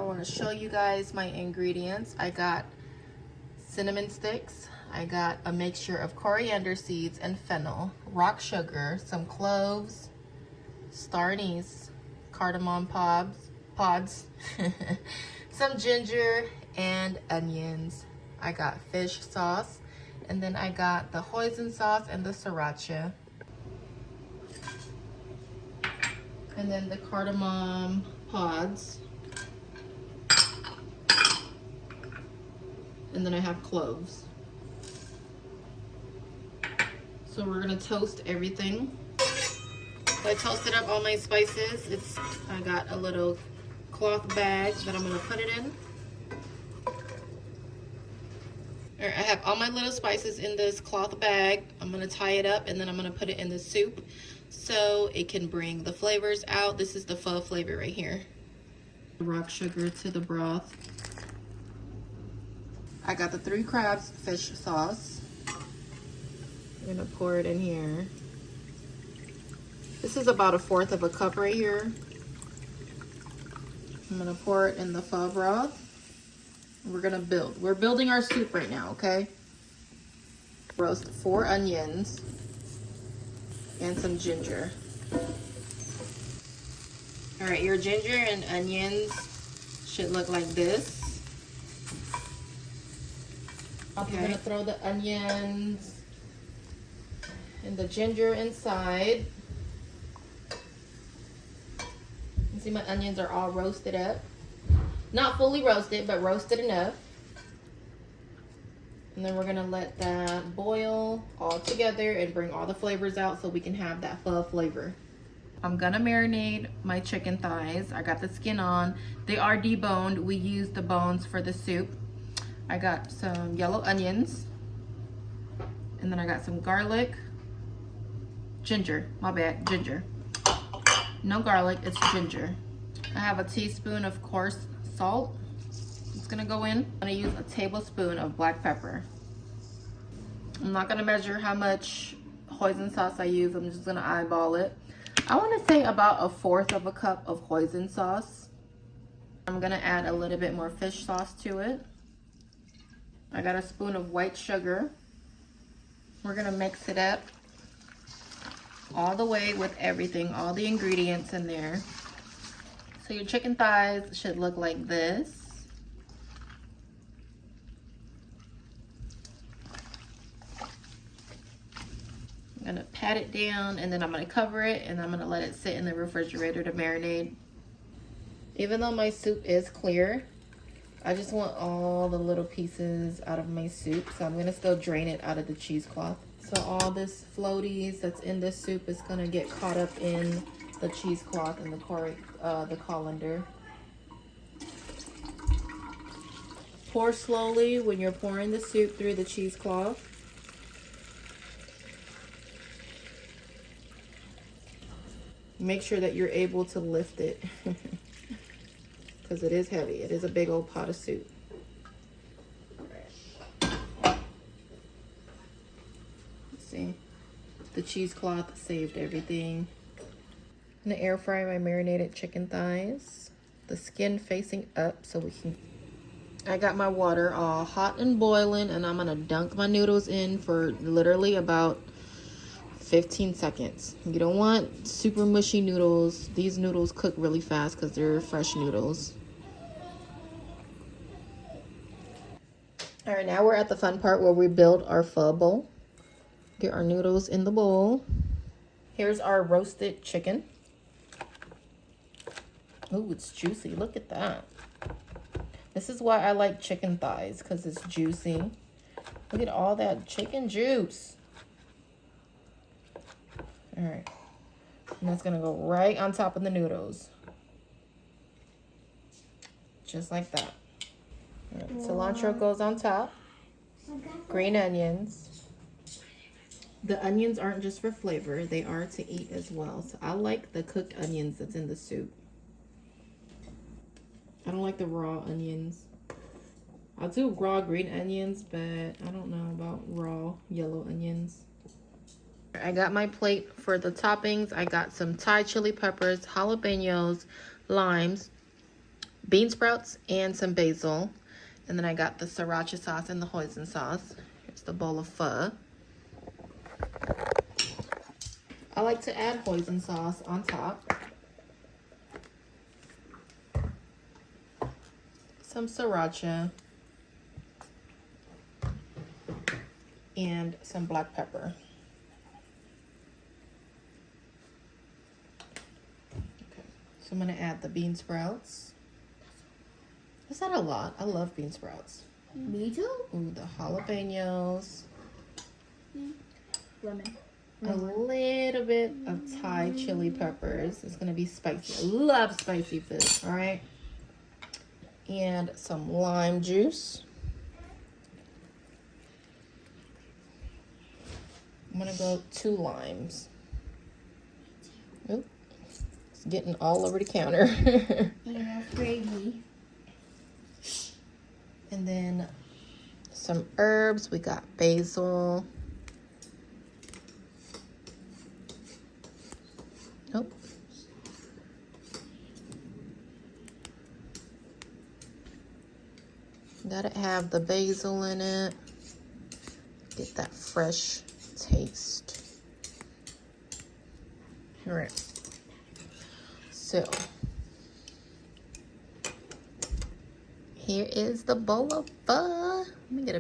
want to show you guys my ingredients. I got cinnamon sticks. I got a mixture of coriander seeds and fennel, rock sugar, some cloves, star anise, cardamom pods, some ginger, and onions. I got fish sauce, and then I got the hoisin sauce and the sriracha. And then the cardamom pods. And then I have cloves. So we're gonna toast everything. So I toasted up all my spices. I got a little cloth bag that I'm gonna put it in. I have all my little spices in this cloth bag. I'm gonna tie it up and then I'm gonna put it in the soup so it can bring the flavors out. This is the pho flavor right here. Rock sugar to the broth. I got the 3 crabs fish sauce. I'm gonna pour it in here. This is about 1/4 of a cup right here. I'm gonna pour it in the pho broth. We're gonna build. We're building our soup right now, okay? Roast 4 onions and some ginger. All right, your ginger and onions should look like this. Okay. I'm gonna throw the onions and the ginger inside. You see my onions are all roasted up. Not fully roasted, but roasted enough. And then we're gonna let that boil all together and bring all the flavors out so we can have that pho flavor. I'm gonna marinate my chicken thighs. I got the skin on. They are deboned. We use the bones for the soup. I got some yellow onions. And then I got some garlic. Ginger, my bad, ginger. No garlic, it's ginger. I have a teaspoon of coarse salt. It's gonna go in. I'm gonna use a tablespoon of black pepper. I'm not gonna measure how much hoisin sauce I use. I'm just gonna eyeball it. I wanna say about 1/4 of a cup of hoisin sauce. I'm gonna add a little bit more fish sauce to it. I got a spoon of white sugar. We're gonna mix it up all the way with everything, all the ingredients in there. So your chicken thighs should look like this. I'm gonna pat it down and then I'm gonna cover it and I'm gonna let it sit in the refrigerator to marinate. Even though my soup is clear, I just want all the little pieces out of my soup, so I'm gonna still drain it out of the cheesecloth. So all this floaties that's in this soup is gonna get caught up in the cheesecloth and the colander. Pour slowly when you're pouring the soup through the cheesecloth. Make sure that you're able to lift it because it is heavy. It is a big old pot of soup. See, the cheesecloth saved everything. I'm gonna air fry my marinated chicken thighs, the skin facing up so we can. I got my water all hot and boiling and I'm gonna dunk my noodles in for literally about 15 seconds. You don't want super mushy noodles. These noodles cook really fast because they're fresh noodles. All right, now we're at the fun part where we build our pho bowl. Get our noodles in the bowl. Here's our roasted chicken. Oh, it's juicy. Look at that. This is why I like chicken thighs, because it's juicy. Look at all that chicken juice. All right. And that's going to go right on top of the noodles. Just like that. All right, cilantro goes on top. Green onions. The onions aren't just for flavor. They are to eat as well. So I like the cooked onions that's in the soup. I don't like the raw onions. I'll do raw green onions, but I don't know about raw yellow onions. I got my plate for the toppings. I got some Thai chili peppers, jalapenos, limes, bean sprouts and some basil. And then I got the sriracha sauce and the hoisin sauce. Here's the bowl of pho. I like to add hoisin sauce on top. Some sriracha. And some black pepper. Okay, so I'm gonna add the bean sprouts. Is that a lot? I love bean sprouts. Me too. Ooh, the jalapenos. Lemon. A little bit of Thai chili peppers. It's gonna be spicy. I love spicy food, all right? And some lime juice. I'm gonna go 2 limes. Oop, it's getting all over the counter. Yeah, that's gravy. And then some herbs. We got basil. Nope. Gotta have the basil in it. Get that fresh taste. All right. So here is the bowl of pho. Let me get a